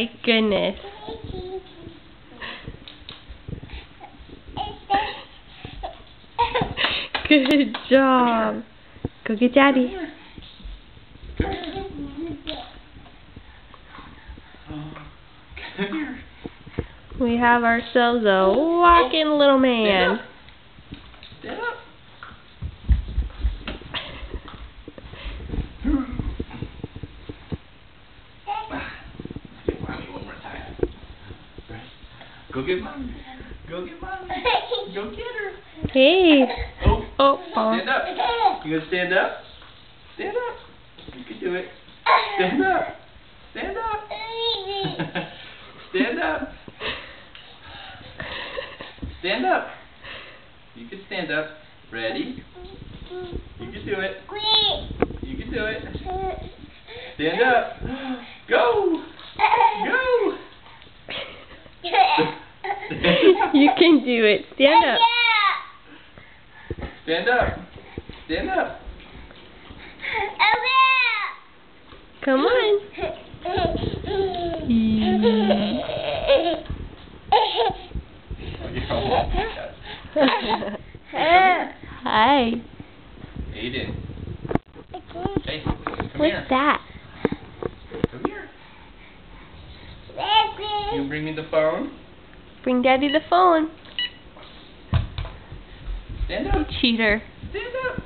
my goodness. Good job. Go get Daddy. Come here. We have ourselves a walking little man. Stand up. Get mommy one more time. Go get mommy. Go get mommy. Go get her. Hey. Oh. Oh. Stand up. You gonna stand up? Stand up. You can do it. Stand up. Stand up. Stand up. Stand up. You can stand up. Ready? You can do it. You can do it. Stand up. Go. Go. You can do it. Stand up. Stand up. Stand up. Come on. Hi. Aiden. Hey, come What's here. that? Come here. You bring me the phone? Bring Daddy the phone. Stand You up. cheater. Stand up.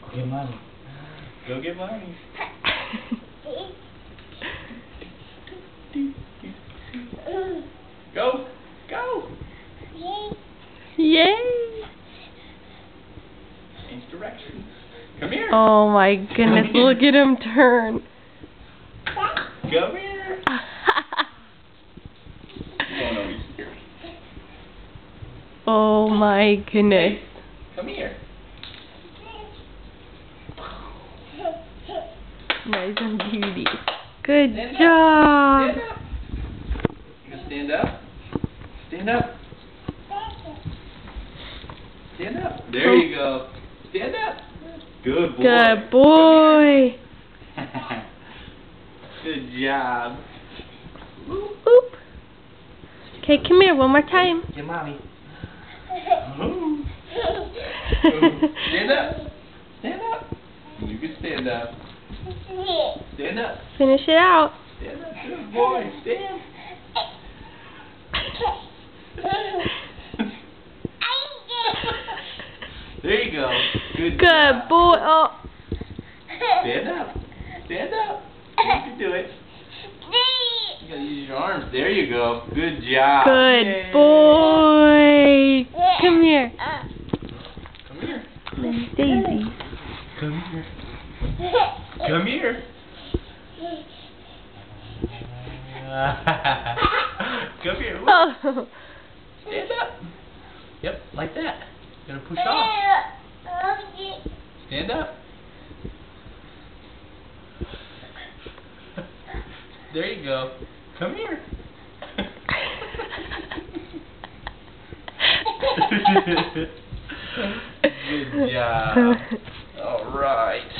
Go get mommy. Go get mommy. Go. Go. Yay. Change direction. Come here. Oh my goodness, look at him turn. Come here. Oh no, he's here. Oh my goodness. Come here. Nice and beauty. Good Stand job. Up. Stand up. You gonna stand up? Stand up. Stand up. There you go. Stand up. Good boy. Good boy. Good job. Oop. Okay, come here one more time. Get mommy. Stand up. Stand up. You can stand up. Stand up. Finish it out. Stand up. Good boy. Stand. There you go. Good Good job. boy. Oh. Stand up. Stand up. You can do it. You gotta use your arms. There you go. Good job. Good Yay. boy. Come here. Come here. There's Daisy. Come here. Come here. Come here. Look. Oh. Stand up. Yep, like that. You're gonna push off. Stand up. There you go. Come here. Good job. All right.